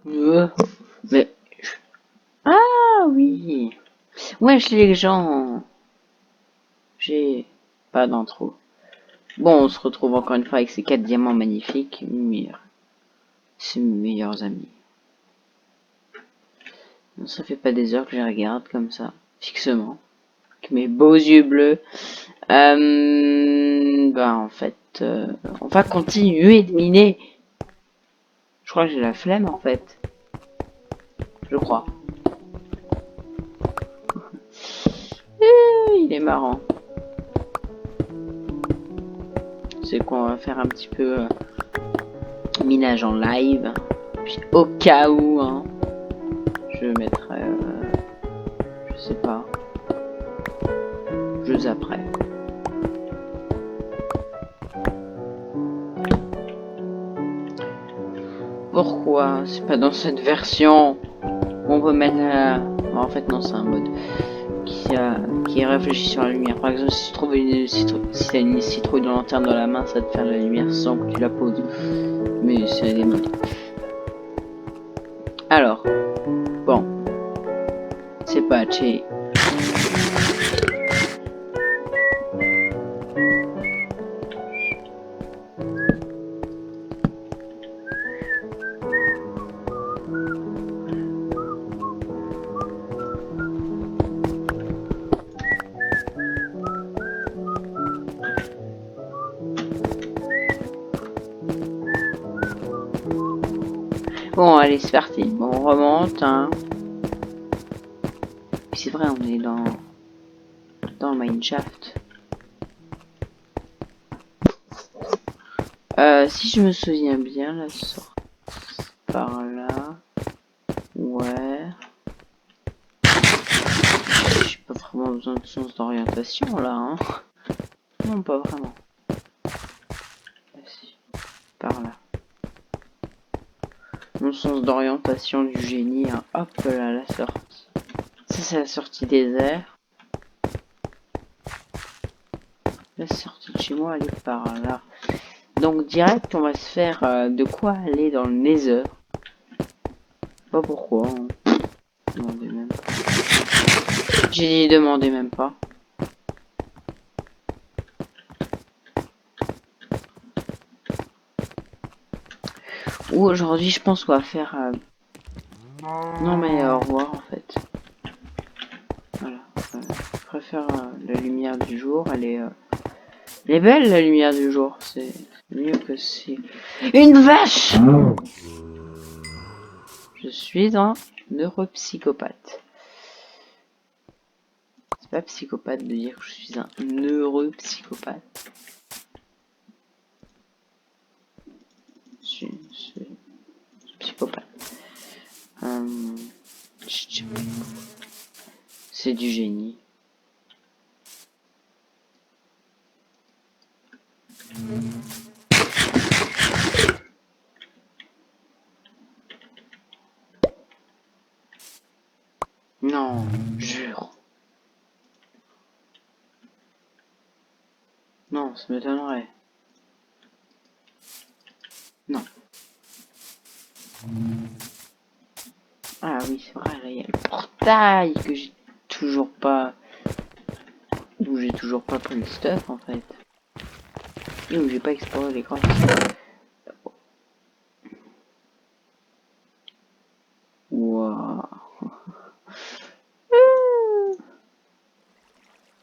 Euh, mais... Ah oui. Wesh les gens. J'ai pas d'intro. Bon, on se retrouve encore une fois avec ces 4 diamants magnifiques. C'est mes meilleurs amis. Non, ça fait pas des heures que je les regarde comme ça, fixement. Avec mes beaux yeux bleus. Bah en fait, on va continuer de miner. Je crois que j'ai la flemme en fait. Je crois. Il est marrant. C'est qu'on va faire un petit peu minage en live. Puis au cas où, hein, je mettrai, je sais pas, jeux après. Pourquoi c'est pas dans cette version? On peut mettre en fait non, c'est un mode qui réfléchit sur la lumière. Par exemple, si tu trouves si t'as une citrouille de lanterne dans la main, ça te fait la lumière sans que tu la poses. Mais c'est des modes. Alors, bon, c'est patché. Bon, allez, c'est parti. Bon, on remonte, hein. C'est vrai, on est dans Mineshaft. Si je me souviens bien, la sortie par là. Ouais. J'ai pas vraiment besoin de sens d'orientation là, hein. Non, pas vraiment. Si, par là. Mon sens d'orientation du génie, hein. Hop là, la sortie. Ça, c'est la sortie des airs. La sortie de chez moi, elle est par là. Donc, direct, on va se faire de quoi aller dans le Nether. Pas pourquoi. Hein. Demandez même pas. J'ai dit demandez même pas. Ou aujourd'hui, je pense qu'on va faire... Non, mais au revoir, en fait. Voilà. Je préfère la lumière du jour. Elle est belle, la lumière du jour. C'est mieux que si... Une vache! Je suis un neuropsychopathe. C'est pas psychopathe de dire que je suis un neuropsychopathe. Je suis psychopathe. C'est du génie. Non, jure. Non, ça m'étonnerait. Non. Ah oui, c'est vrai, là, il y a le portail que j'ai toujours pas... Où j'ai toujours pas pris le stuff, en fait. Et où j'ai pas exploré l'écran. Waouh.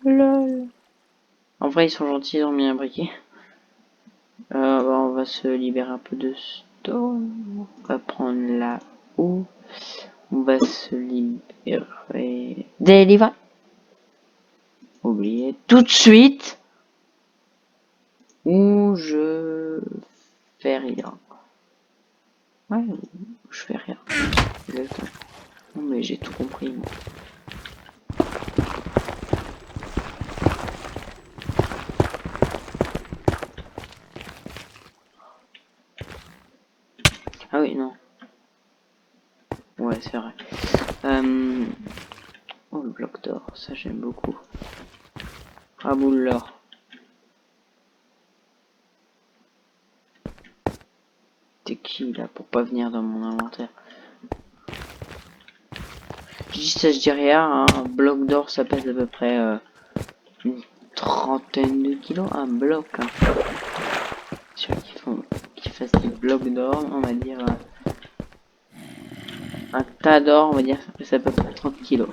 Lol. En vrai, ils sont gentils, ils ont mis un briquet. Bah, on va se libérer un peu de stone. On va prendre là-haut. On va se libérer... Délivrer. Oubliez tout de suite. Ou je fais rien. Ouais, je fais rien. Exactement. Non mais j'ai tout compris moi. Ah oui, non. Ouais, c'est vrai. Oh, le bloc d'or, ça j'aime beaucoup. Ah, boule l'or. T'es qui là pour pas venir dans mon inventaire? Je dis ça, je dis rien. Hein. Un bloc d'or, ça pèse à peu près une trentaine de kilos. Un bloc. Hein. Ceux qui fassent des blocs d'or, on va dire. Un tas d'or, on va dire, ça pèse à peu près 30 kilos.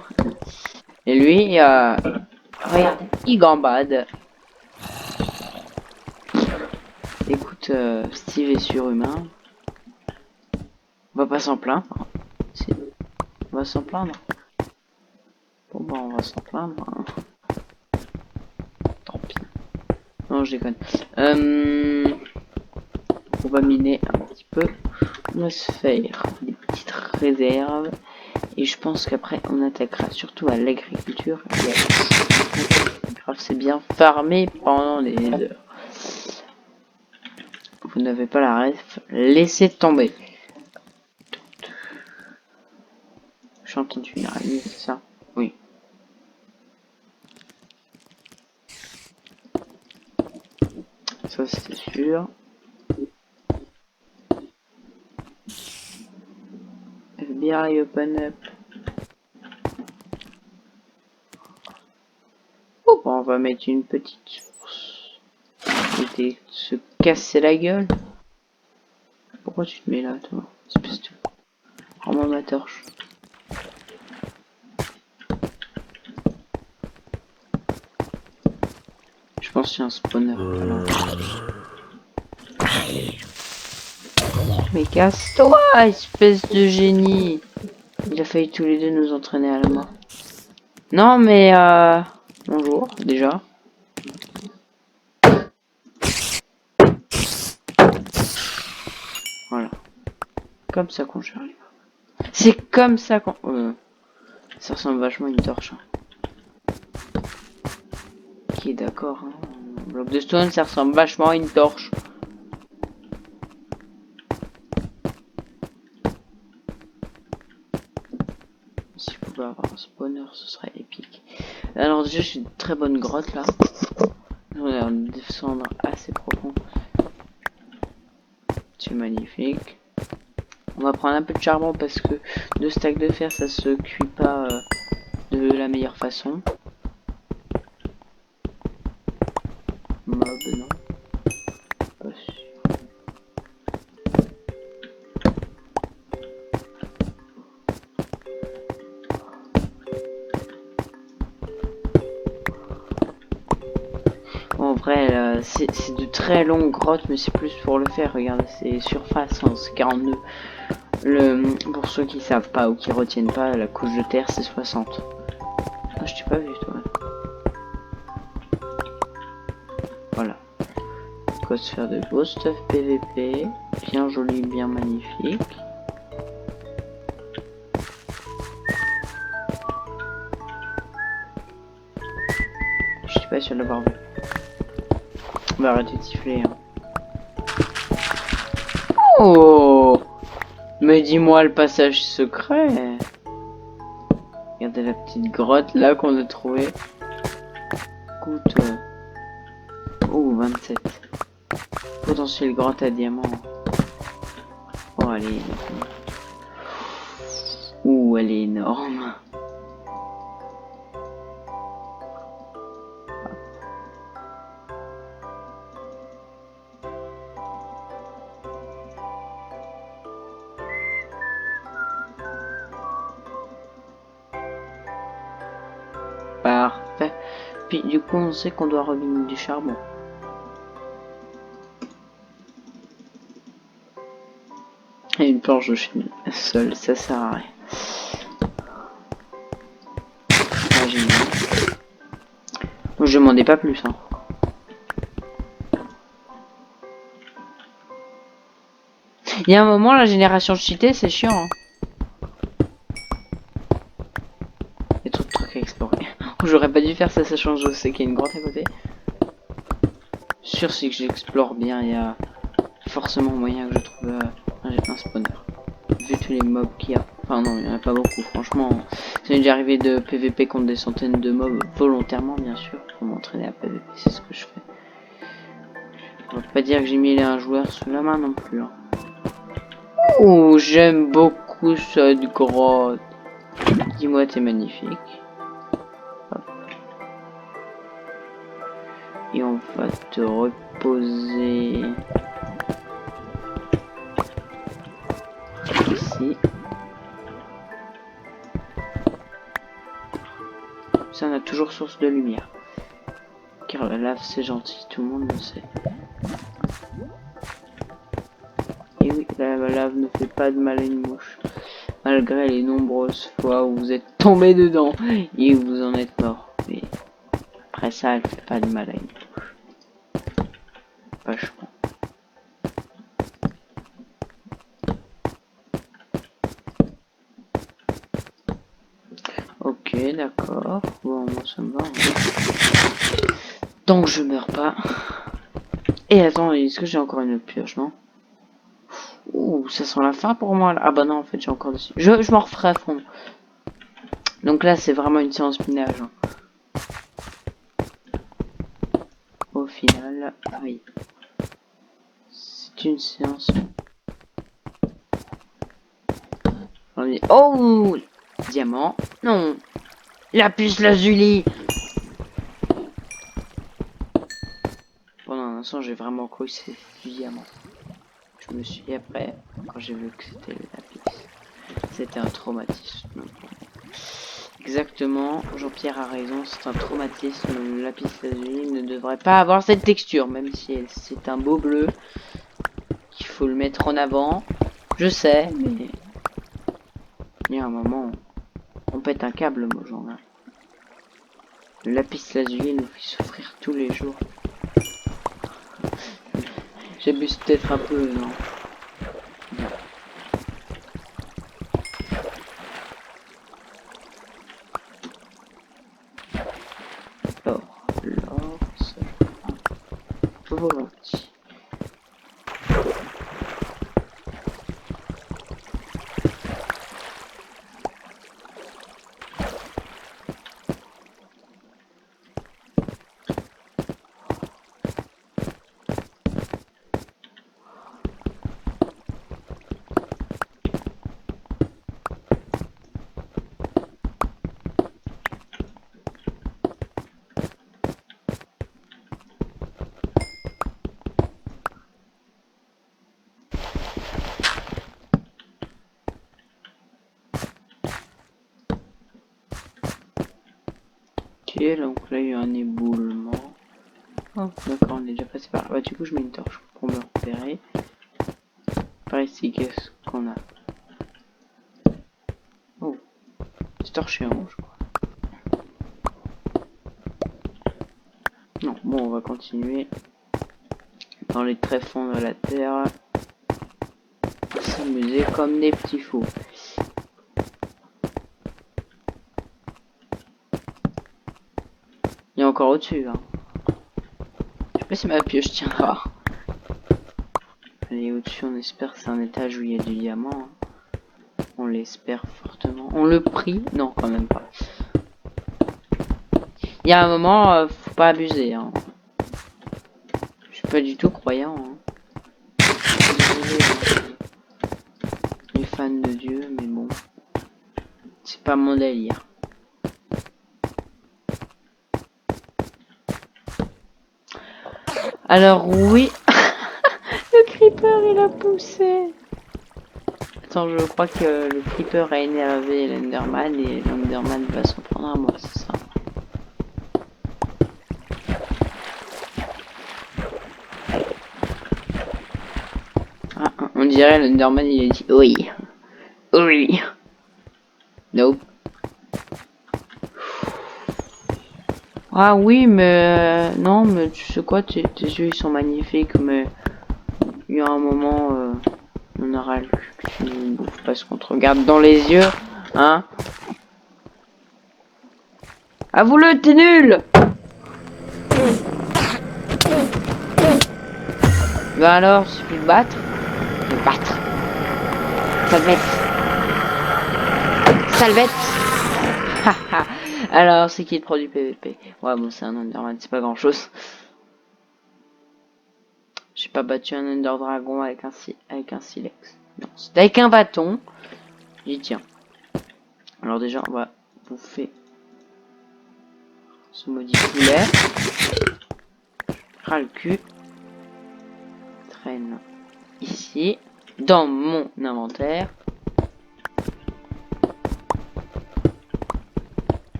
Et lui, regarde, il gambade. Écoute, Steve est surhumain. On va pas s'en plaindre. On va s'en plaindre. Bon bah on va s'en plaindre. Hein. Tant pis. Non, je déconne. On va miner un petit peu. On va se faire des petites réserves. Et je pense qu'après on attaquera surtout à l'agriculture. Grave, c'est bien farmer pendant des heures. Vous n'avez pas la ref, laissez tomber. Chantier de funérailles, c'est ça? Oui. Ça c'est sûr. FBI open up. Oh, bah, on va mettre une petite source. Et se casser la gueule. Pourquoi tu te mets là, toi? Espèce de... Rends-moi ma torche. Je pense qu'il y a un spawner. Mais casse-toi, espèce de génie. Il a failli tous les deux nous entraîner à la mort. Non, mais bonjour, déjà. Voilà. Comme ça qu'on gère. C'est comme ça qu'on... ça ressemble vachement à une torche. Hein. Qui est d'accord. Hein. Un bloc de stone, ça ressemble vachement à une torche. Si je pouvais avoir un spawner, ce serait épique. Alors déjà, j'ai une très bonne grotte là. On va descendre assez profond. C'est magnifique. On va prendre un peu de charbon parce que 2 stacks de fer, ça se cuit pas de la meilleure façon. Mob, non. Pas sûr. Bon, en vrai, c'est de très longues grottes, mais c'est plus pour le faire. Regardez, c'est surface, hein, c'est 42. Pour ceux qui savent pas ou qui retiennent pas, la couche de terre, c'est 60. Ah, je t'ai pas vu, toi. Voilà. Quoi se faire de beau stuff PVP. Bien joli, bien magnifique. Je suis pas sûr de l'avoir vu. On va arrêter de siffler. Hein. Oh! Mais dis-moi le passage secret. Regardez la petite grotte là qu'on a trouvée. Écoute. Oh, 27. Potentiel grotte à diamant. Oh, elle est... Ouh, elle est énorme. Parfait. Puis du coup, on sait qu'on doit reminer du charbon. Et une planche de chimie seule, ça sert à rien. Ah, génial. Je demandais pas plus. Hein. Il y a un moment, la génération cheatée, c'est chiant. Hein. Il y a trop de trucs à explorer. J'aurais pas dû faire ça, sachant que je sais qu'il y a une grotte à côté. Sûr, c'est que j'explore bien, il y a forcément moyen que je trouve un spawner. Vu tous les mobs qu'il y a. Enfin non, il y en a pas beaucoup, franchement. Ça m'est déjà arrivé de PVP contre des centaines de mobs, volontairement bien sûr, pour m'entraîner à PVP, c'est ce que je fais. On va pas dire que j'ai mis un joueur sous la main non plus. Hein. Oh, j'aime beaucoup cette grotte. Dis-moi, t'es magnifique. Hop. Et on va te reposer ici. Ça, on a toujours source de lumière. Car la lave, c'est gentil, tout le monde le sait. Et oui, la lave ne fait pas de mal à une mouche. Malgré les nombreuses fois où vous êtes tombé dedans et vous en êtes mort. Mais après ça, elle fait pas de mal à une mouche. Vachement. Ok, d'accord. Bon, moi ça me va. Tant que je meurs pas. Et attends, est-ce que j'ai encore une pioche, non? Ouh, ça sent la fin pour moi là. Ah bah non, en fait j'ai encore dessus. Je m'en referai à fond. Donc là c'est vraiment une séance minage. Hein. Au final, oui. C'est une séance. On dit, oh, diamant. Non. Lapis lazuli. Pendant un instant j'ai vraiment cru que c'était du diamant. Je me suis après, quand j'ai vu que c'était le lapis. C'était un traumatisme. Exactement, Jean-Pierre a raison, c'est un traumatisme. Le lapis lazuli ne devrait pas avoir cette texture, même si c'est un beau bleu. Qu'il faut le mettre en avant. Je sais, mais il y a un moment, on pète un câble, moi, genre là. Le lapis lazuli nous fait souffrir tous les jours. J'abuse peut-être un peu, non? L'or, ça volontiers. Ok, donc là il y a un éboulement. Oh, d'accord, on est déjà passé par là. Bah, du coup, je mets une torche pour me repérer. Par ici, qu'est-ce qu'on a? Oh, c'est torché en haut, je crois. Non, bon, on va continuer dans les tréfonds de la terre. S'amuser comme des petits fous. Il y a encore au-dessus, hein. Je sais pas si ma pioche tiendra. Allez, au-dessus, on espère que c'est un étage où il y a du diamant. Hein. On l'espère fortement. On le prie? Non, quand même pas. Il y a un moment, faut pas abuser. Hein. Je suis pas du tout croyant. Hein. Désolé, hein. Les fans de Dieu, mais bon. C'est pas mon délire. Alors oui. Le creeper, il a poussé. Attends, je crois que le creeper a énervé l'Enderman et l'Enderman va s'en prendre à moi, c'est ça. Ah, on dirait l'Enderman il a dit oui. Oui. Nope. Ah oui, mais non, mais tu sais quoi, tes yeux ils sont magnifiques, mais il y a un moment, on aura le cul que tu nous bouffes parce qu'on te regarde dans les yeux, hein. Avoue-le, t'es nul. Ben alors, suffit de battre. De battre. Salvette. Salvette. Haha. Alors, c'est qui le produit PVP? Ouais, bon, c'est un Enderman, c'est pas grand chose. J'ai pas battu un Ender Dragon avec un silex. Non, c'était avec un bâton. J'y tiens. Alors déjà, on va bouffer ce maudit poulet. Ras le cul. Traîne ici, dans mon inventaire.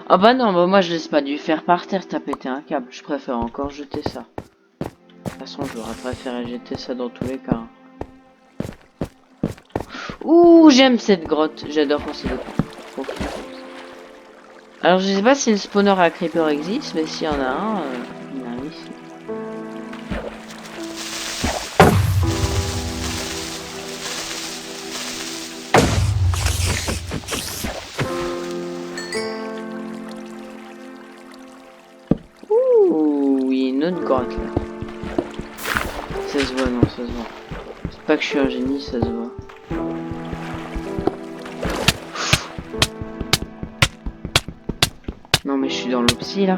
Ah bah non, bah moi je laisse pas du fer par terre, t'as pété un câble. Je préfère encore jeter ça. De toute façon, j'aurais préféré jeter ça dans tous les cas. Hein. Ouh, j'aime cette grotte. J'adore quand c'est trop cool. Alors je sais pas si le spawner à creeper existe, mais s'il y en a un, il y en a un ici. Ouh, il y a une autre grotte là. Ça se voit, non, ça se voit. C'est pas que je suis un génie, ça se voit. Non mais je suis dans l'opsie là.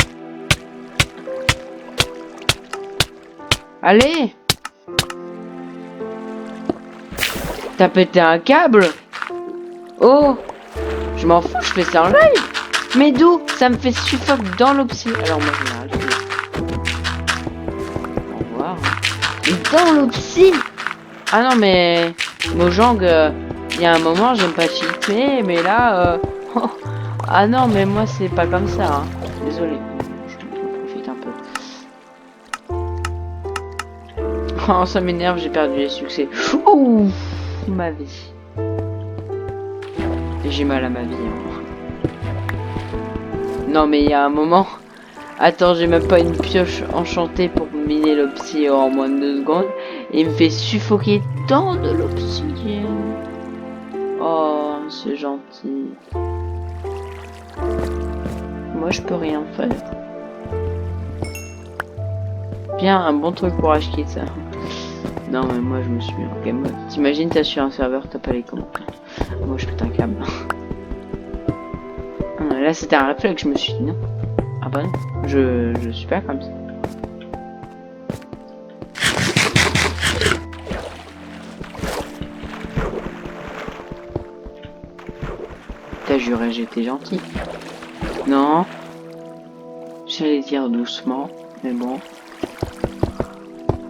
Allez! T'as pété un câble? Oh! Je m'en fous, je fais ça en live! Mais d'où? Ça me fait suffoque dans l'opsie. Alors moi je m'arrête. Au revoir. Et dans l'opsie! Ah non mais... Mojang, il y a un moment j'aime pas filtrer, mais là... Ah non mais moi c'est pas comme ça. Hein. Désolé. Je profite un peu. Oh ça m'énerve, j'ai perdu les succès. Ouh! Ma vie. J'ai mal à ma vie. Hein. Non mais il y a un moment... Attends, j'ai même pas une pioche enchantée pour miner l'obsidienne en moins de 2 secondes. Et il me fait suffoquer dans de l'obsidienne. Oh, c'est gentil. Moi, je peux rien faire. Bien, un bon truc pour acheter ça. Non, mais moi, je me suis mis en game mode. T'imagines, t'as sur un serveur, t'as pas les commandes. Moi, je pète un câble. Là, c'était un réflexe, je me suis dit non. Ah bah non, je suis pas comme ça. T'as juré, j'étais gentil. Non. J'allais dire doucement, mais bon.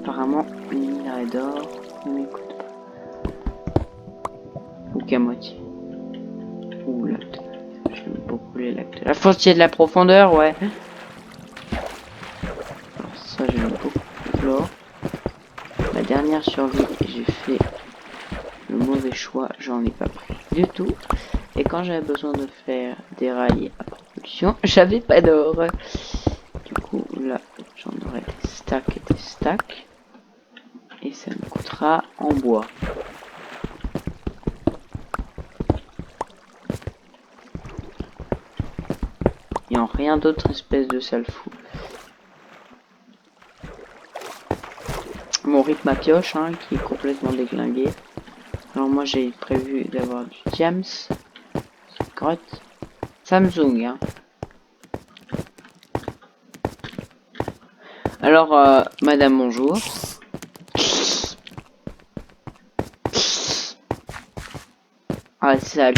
Apparemment, les minerais d'or ne m'écoutent pas. Ou qu'à moitié. Ouh, l'acte. J'aime beaucoup les lactes. La frontière de la profondeur, ouais. Alors ça, j'aime beaucoup l'or. La dernière survie, j'ai fait le mauvais choix. J'en ai pas pris du tout. Et quand j'avais besoin de faire des rails à propulsion, j'avais pas d'or. Du coup, là, j'en aurai des stacks et des stacks. Et ça me coûtera en bois. Et en rien d'autre, espèce de sale fou. Mon rythme à pioche, hein, qui est complètement déglingué. Alors moi, j'ai prévu d'avoir du diams. Grotte. Samsung, hein. Alors, madame, bonjour. Ah, sale.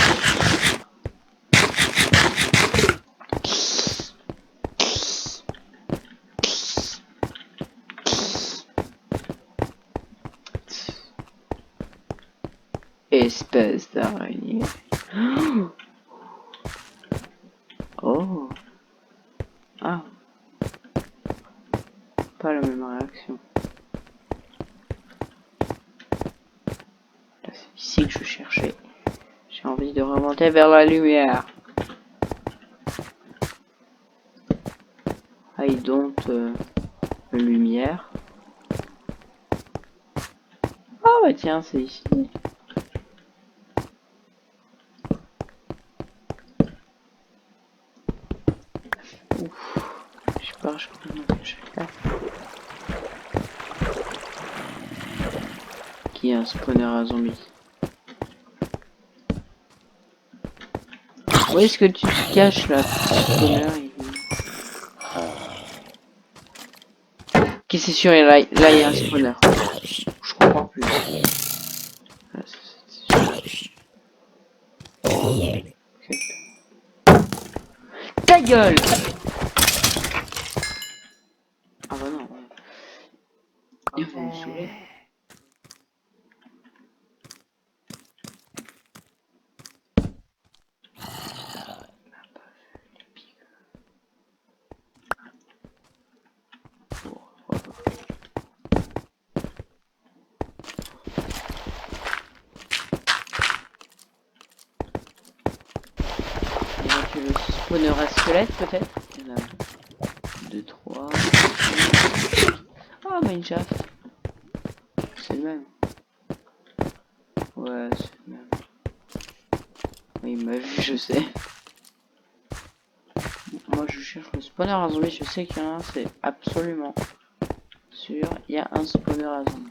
Espèce d'araignée. Oh. Ah. Pas la même réaction. Là, c'est ici que je cherchais. J'ai envie de remonter vers la lumière. I don't lumière. Oh bah tiens, c'est ici. Ouf. Je sais pas, je comprends que je fais là. Qui est un spawner à zombies. Où est-ce que tu te caches là, spawner? Ok, c'est sûr, et là, il y a un spawner. Je comprends plus. Ah, c'est sûr. Ok. Ta gueule! Ah bah non. Il va me saouler. Donc le spawner à squelette peut-être. Il y en a 2, 3. Ah, Minecraft. C'est le même. Ouais, c'est le même. Oui, il m'a vu, je sais. Moi, je cherche le spawner à zombie. Je sais qu'il y en a un, c'est absolument sûr. Il y a un spawner à zombie.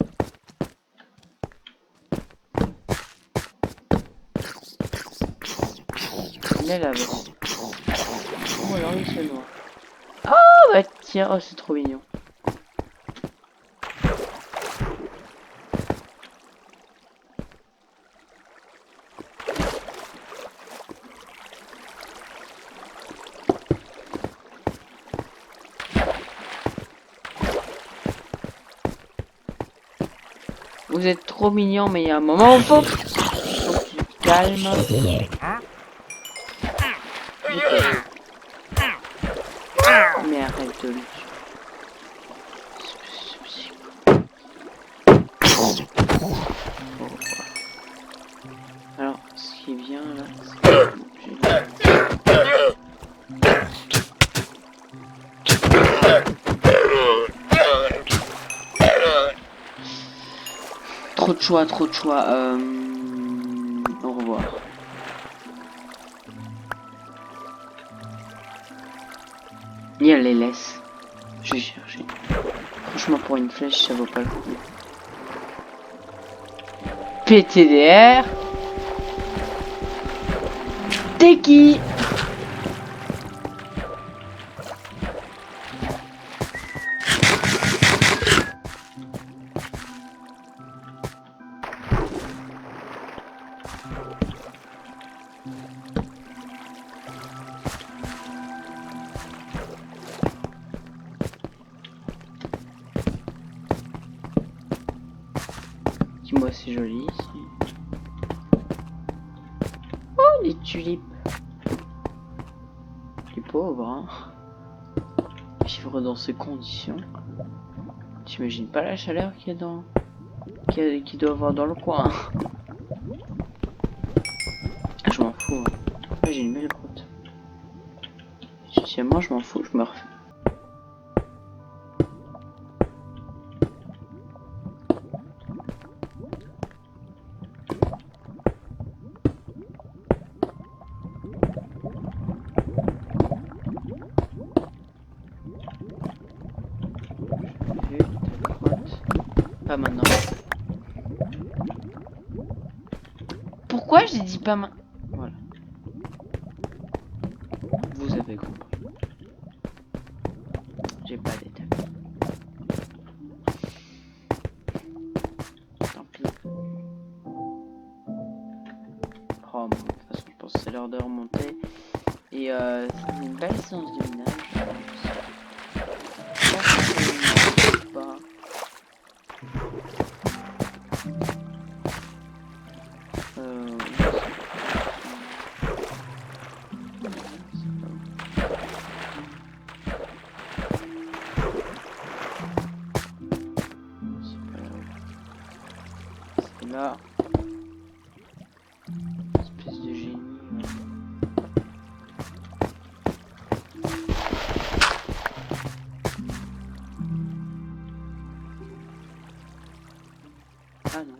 Il est là-bas. Oh, alors il se noie. Oh, bah tiens, oh, c'est trop mignon. Vous êtes trop mignon, mais il y a un moment où faut que tu te calmes. Mais arrête de le tuer. Alors, ce qui est bien là, trop de choix, trop de choix. Au revoir. Et elle les laisse. Je vais chercher. Franchement, pour une flèche, ça vaut pas le coup. PTDR. T'es qui? Dis-moi, c'est joli ici. Oh, les tulipes. Les pauvres, hein. Vivre dans ces conditions. T'imagines pas la chaleur qu'il y a dans... qu'il doit avoir dans le coin. Ah, je m'en fous. Hein. Ah, j'ai une belle grotte. Sincèrement, je m'en fous, je me refais. Pas maintenant. Pourquoi j'ai dit pas maintenant? Voilà. Vous avez compris. J'ai pas d'état. Tant pis. Oh, bon, de toute façon, je pense que c'est l'heure de remonter. Et c'est une belle séance de minage. Je pense pas. C'est là. Espèce de génie. Ah non.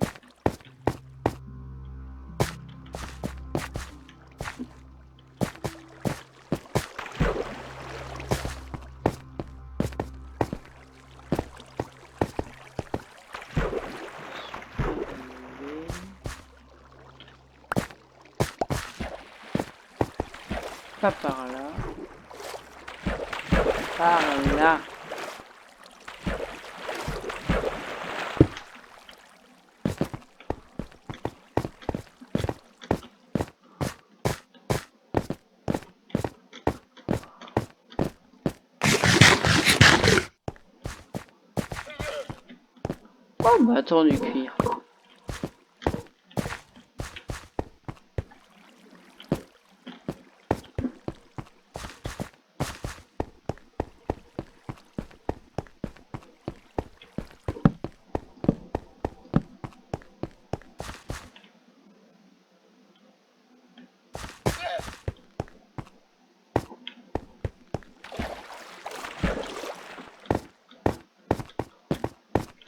Pas par là. Par là. Oh bah attends, du cuir.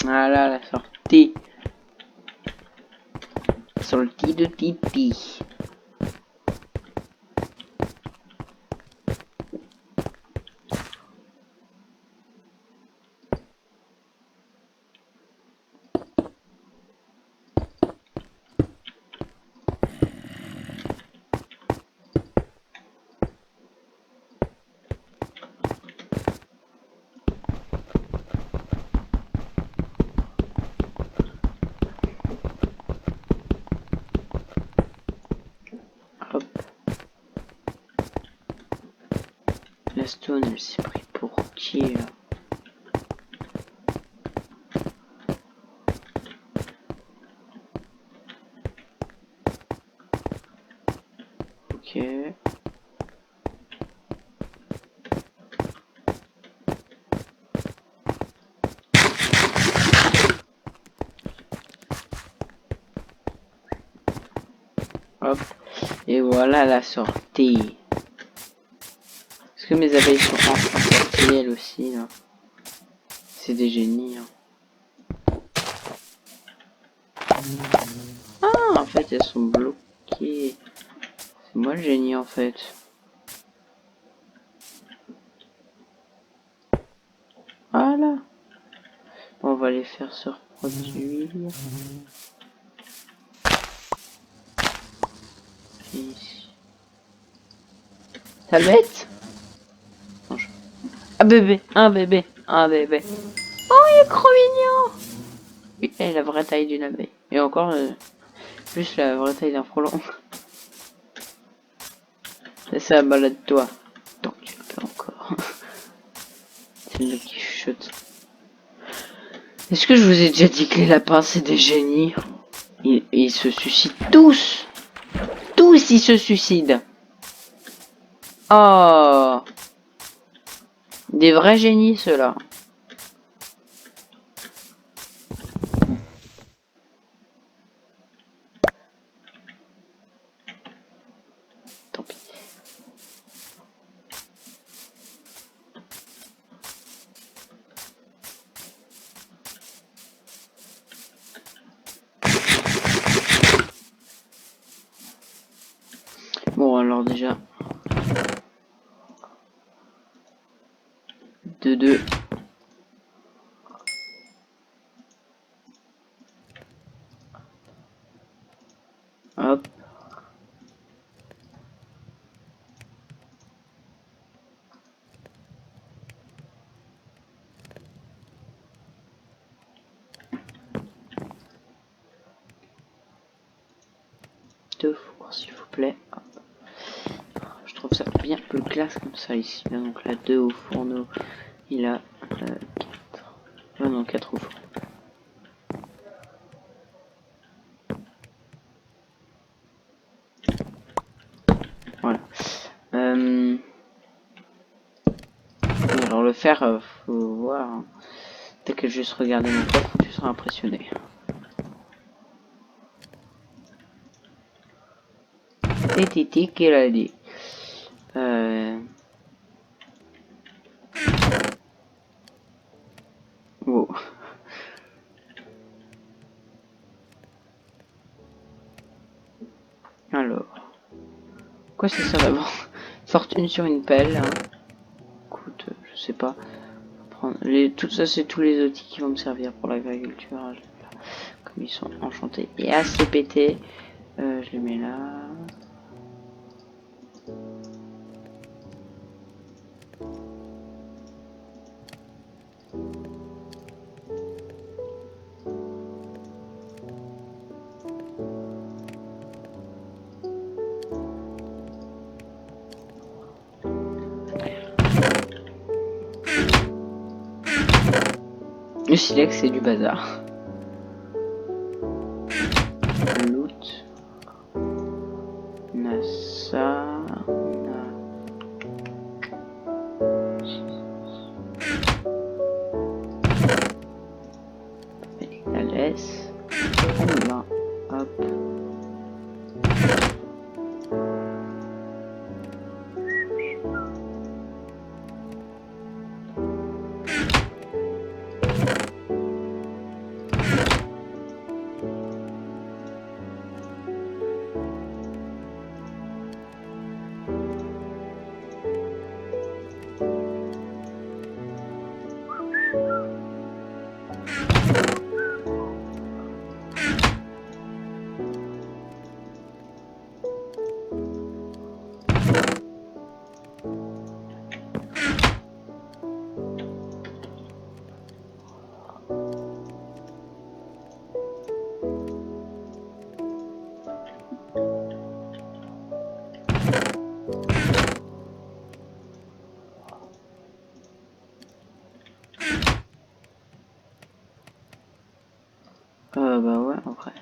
Voilà la sortie. Sortie de pipi. Hop. La stone, elle s'est pris pour qui là? Ok. Hop. Et voilà la sortie. Est-ce que mes abeilles sont en sortie elles aussi là? C'est des génies. Hein. Ah, en fait elles sont bloquées. C'est moi le génie en fait. Voilà. On va les faire se reproduire. Ici. Ça bête? Un bébé, un bébé, un bébé. Oh, il est trop mignon! Oui, elle est la vraie taille d'une abeille. Et encore, plus la vraie taille d'un frelon. C'est ça, balade-toi. Tant que tu peux encore. C'est le qui chuchote. Est-ce que je vous ai déjà dit que les lapins, c'est des génies? Ils se suicident tous! Tous, ils se suicident! Oh! Des vrais génies, ceux-là. Tant pis. Bon, alors déjà... deux. Hop. Deux fours, s'il vous plaît. Hop. Je trouve ça bien plus classe comme ça ici. Là, donc là, 2 au fourneau. Il a 4. Ah non, 4 au four. Voilà. Alors le fer, faut voir. Hein. Dès que juste regarder mon coffre, tu seras impressionné. Et Titi qu'elle a dit. Wow. Alors. Quoi c'est ça d'abord? Fortune sur une pelle. Hein. Écoute, je sais pas. Prendre tout ça, c'est tous les outils qui vont me servir pour l'agriculture. Comme ils sont enchantés et assez pétés. Je les mets là. Le silex c'est du bazar. Bah ouais, après.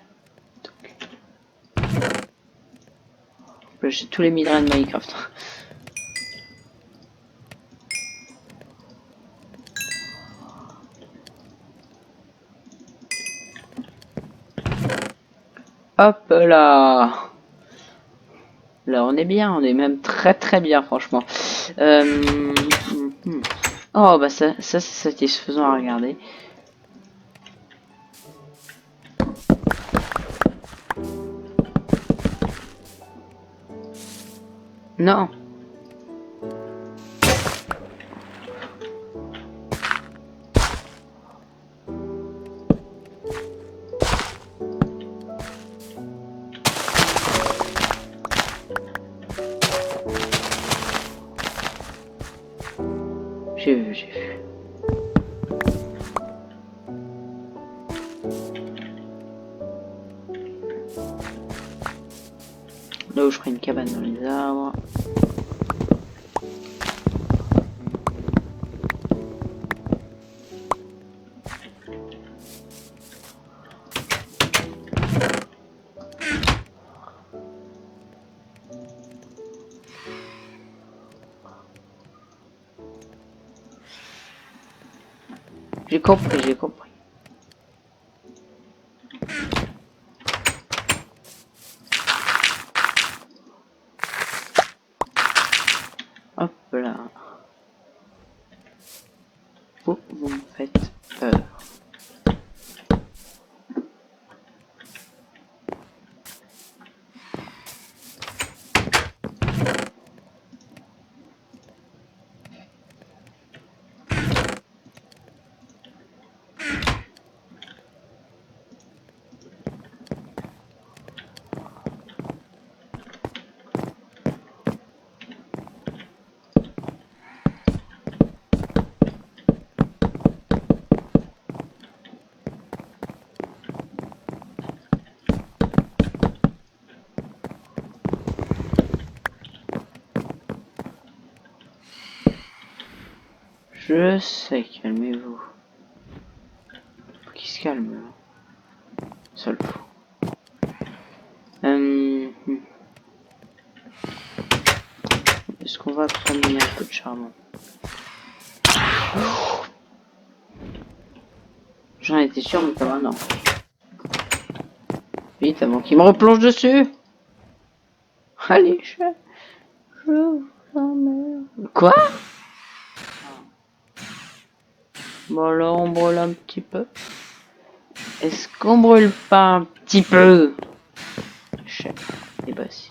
J'ai tous les midrains de Minecraft. Hop là. Là on est bien, on est même très bien franchement. Oh bah ça c'est satisfaisant à regarder. Non. J'ai vu. Là où je ferai une cabane dans les arbres. J'ai compris. Hop là. Vous me faites peur. Je sais, calmez-vous. Faut qu'il se calme là. Ça le fout. Est-ce qu'on va prendre un peu de charbon? J'en étais sûr, mais pas maintenant. Vite, avant qu'il me replonge dessus. Allez, je vous emmerde. Quoi? Bon, là, on brûle un petit peu. Est-ce qu'on brûle pas un petit peu? Chef. Et bah si.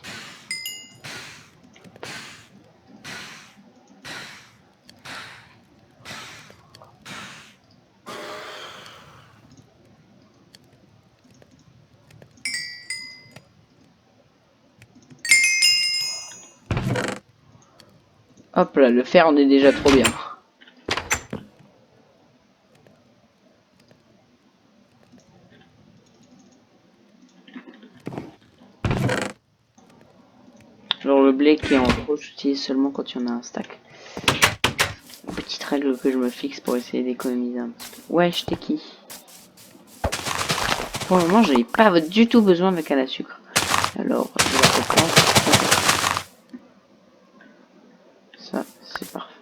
Hop là, le fer, on est déjà trop bien. Genre le blé qui est en trop, j'utilise seulement quand il y en a un stack. Petite règle que je me fixe pour essayer d'économiser un petit peu. Ouais, j'étais qui? Pour le moment, j'avais pas du tout besoin de canne à sucre. Alors, je vais reprendre. Ça, c'est parfait.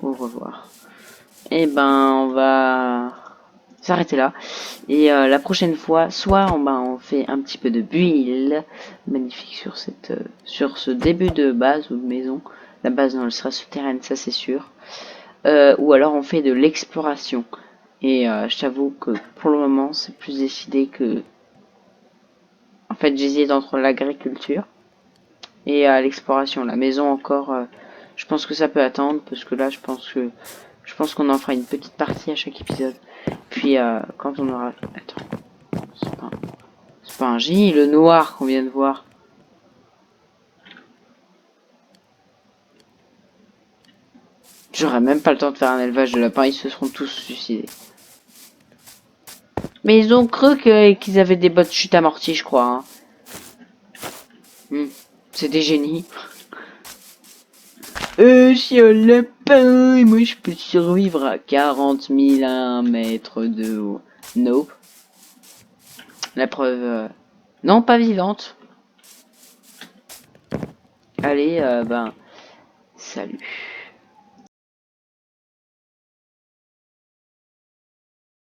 Au revoir. Et ben, on va s'arrêter là. Et la prochaine fois, soit on fait un petit peu de build magnifique sur sur ce début de base ou de maison. La base non, elle sera souterraine, ça c'est sûr. Ou alors on fait de l'exploration. Et je t'avoue que pour le moment, c'est plus décidé que... En fait, j'hésite entre l'agriculture et l'exploration. La maison encore, je pense que ça peut attendre parce que là, je pense qu'on en fera une petite partie à chaque épisode. Puis quand on aura... Attends, c'est pas un génie, le noir qu'on vient de voir. J'aurai même pas le temps de faire un élevage de lapins, ils se seront tous suicidés. Mais ils ont cru qu'ils avaient des bottes chute amorties, je crois. Hein. C'est des génies. Je suis un lapin et moi je peux survivre à 40 000 mètres de haut. Nope. La preuve... Non, pas vivante. Allez, ben... Salut.